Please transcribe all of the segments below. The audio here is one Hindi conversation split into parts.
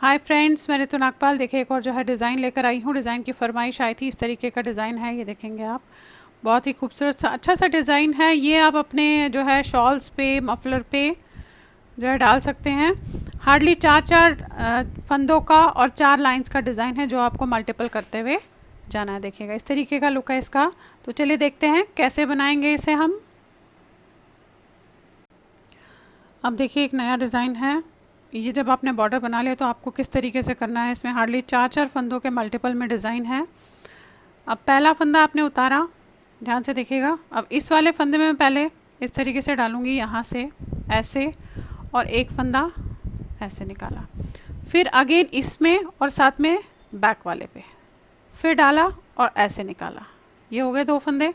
हाय फ्रेंड्स, मैं ऋतु नागपाल। देखिए एक और जो है डिज़ाइन लेकर आई हूँ। डिज़ाइन की फरमाइश आई थी, इस तरीके का डिज़ाइन है। ये देखेंगे आप, बहुत ही खूबसूरत सा अच्छा सा डिज़ाइन है। ये आप अपने जो है शॉल्स पे, मफलर पे जो है डाल सकते हैं। हार्डली चार चार फंदों का और 4 लाइंस का डिज़ाइन है जो आपको मल्टीपल करते हुए जाना है। देखिएगा इस तरीके का लुक है इसका। तो चलिए देखते हैं कैसे बनाएंगे इसे हम। अब देखिए एक नया डिज़ाइन है। ये जब आपने बॉर्डर बना लिया तो आपको किस तरीके से करना है। इसमें हार्डली 4 फंदों के मल्टीपल में डिज़ाइन है। अब पहला फंदा आपने उतारा, ध्यान से देखिएगा। अब इस वाले फंदे में मैं पहले इस तरीके से डालूँगी, यहाँ से ऐसे, और एक फंदा ऐसे निकाला। फिर अगेन इसमें और साथ में बैक वाले पे फिर डाला और ऐसे निकाला। ये हो गए 2 फंदे,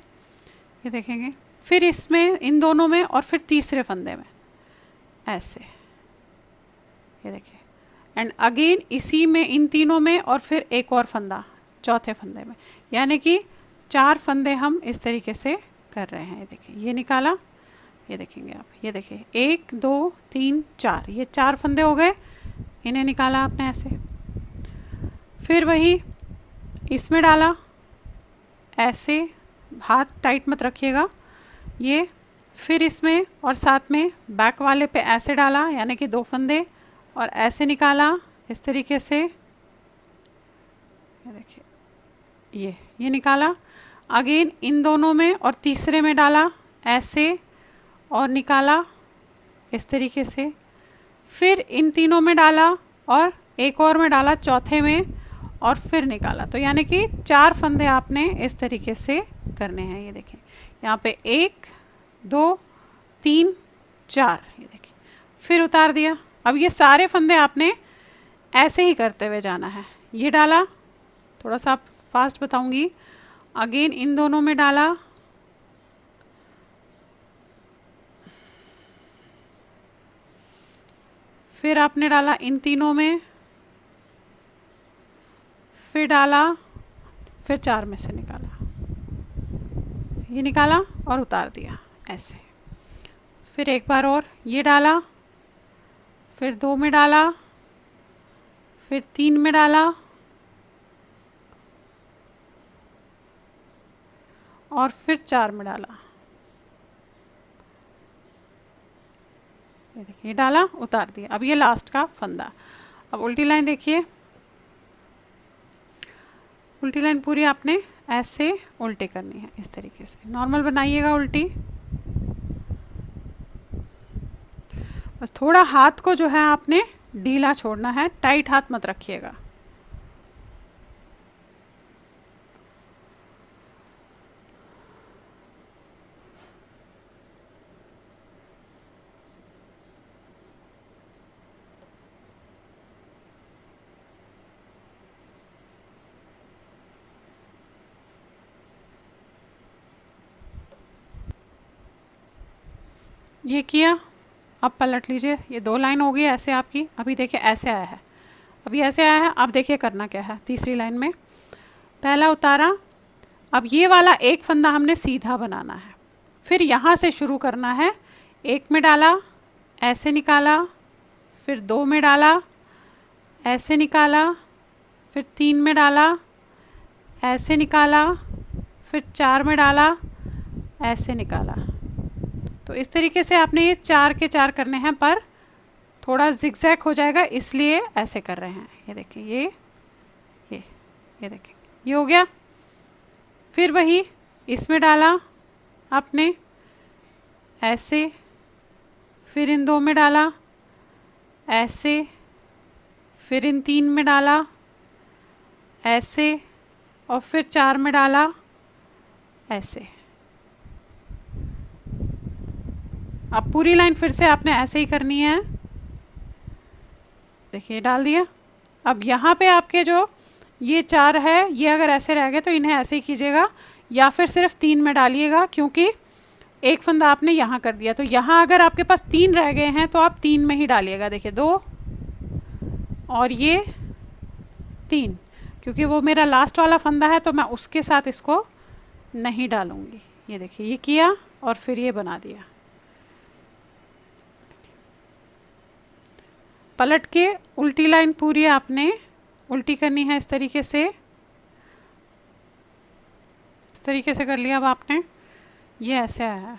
ये देखेंगे। फिर इसमें इन दोनों में और फिर तीसरे फंदे में ऐसे, ये देखिए। एंड अगेन इसी में इन तीनों में और फिर एक और फंदा चौथे फंदे में, यानी कि 4 फंदे हम इस तरीके से कर रहे हैं। ये देखिए, ये निकाला, ये देखेंगे आप, ये देखिए 1 2 3 4, ये 4 फंदे हो गए। इन्हें निकाला आपने ऐसे। फिर वही इसमें डाला ऐसे, हाथ टाइट मत रखिएगा ये। फिर इसमें और साथ में बैक वाले पे ऐसे डाला, यानी कि 2 फंदे, और ऐसे निकाला इस तरीके से। ये देखिए, ये निकाला। अगेन इन दोनों में और तीसरे में डाला ऐसे और निकाला इस तरीके से। फिर इन तीनों में डाला और एक और में डाला चौथे में, और फिर निकाला। तो यानी कि 4 फंदे आपने इस तरीके से करने हैं। ये देखें, यहाँ पे 1 2 3 4, ये देखिए। फिर उतार दिया। अब ये सारे फंदे आपने ऐसे ही करते हुए जाना है। ये डाला, थोड़ा सा आप फास्ट बताऊंगी। अगेन इन दोनों में डाला, फिर आपने डाला इन तीनों में, फिर डाला, फिर 4 में से निकाला, ये निकाला और उतार दिया ऐसे। फिर एक बार और ये डाला, फिर 2 में डाला, फिर 3 में डाला, और फिर 4 में डाला। ये देखिए, डाला, उतार दिया। अब ये लास्ट का फंदा। अब उल्टी लाइन देखिए, उल्टी लाइन पूरी आपने ऐसे उल्टी करनी है इस तरीके से। नॉर्मल बनाइएगा उल्टी। बस थोड़ा हाथ को जो है आपने ढीला छोड़ना है, टाइट हाथ मत रखिएगा। ये किया, अब पलट लीजिए। ये 2 लाइन हो गई ऐसे आपकी। अभी देखिए ऐसे आया है, अभी ऐसे आया है। अब देखिए करना क्या है। तीसरी लाइन में पहला उतारा, अब ये वाला एक फंदा हमने सीधा बनाना है। फिर यहाँ से शुरू करना है। 1 में डाला, ऐसे निकाला, फिर 2 में डाला, ऐसे निकाला, फिर 3 में डाला, ऐसे निकाला, फिर 4 में डाला, ऐसे निकाला। तो इस तरीके से आपने ये 4 के 4 करने हैं, पर थोड़ा जिगजैग हो जाएगा इसलिए ऐसे कर रहे हैं। ये देखिए, ये देखिए, ये हो गया। फिर वही इसमें डाला आपने ऐसे, फिर इन 2 में डाला ऐसे, फिर इन 3 में डाला ऐसे, और फिर 4 में डाला ऐसे। अब पूरी लाइन फिर से आपने ऐसे ही करनी है। देखिए डाल दिया। अब यहाँ पे आपके जो ये 4 है, ये अगर ऐसे रह गए तो इन्हें ऐसे ही कीजिएगा, या फिर सिर्फ 3 में डालिएगा, क्योंकि एक फंदा आपने यहाँ कर दिया। तो यहाँ अगर आपके पास 3 रह गए हैं तो आप 3 में ही डालिएगा। देखिए 2 और ये 3, क्योंकि वो मेरा लास्ट वाला फंदा है तो मैं उसके साथ इसको नहीं डालूंगी। ये देखिए, ये किया और फिर ये बना दिया। पलट के उल्टी लाइन पूरी आपने उल्टी करनी है इस तरीके से, इस तरीके से कर लिया। अब आपने ये ऐसे आया है।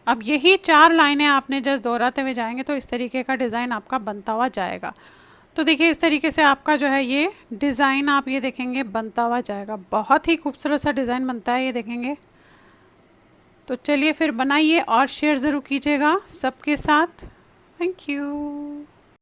अब यही 4 लाइनें आपने जस्ट दोहराते हुए जाएंगे तो इस तरीके का डिज़ाइन आपका बनता हुआ जाएगा। तो देखिए इस तरीके से आपका जो है ये डिज़ाइन आप ये देखेंगे बनता हुआ जाएगा। बहुत ही खूबसूरत सा डिज़ाइन बनता है, ये देखेंगे। तो चलिए फिर बनाइए और शेयर ज़रूर कीजिएगा सबके साथ। Thank you.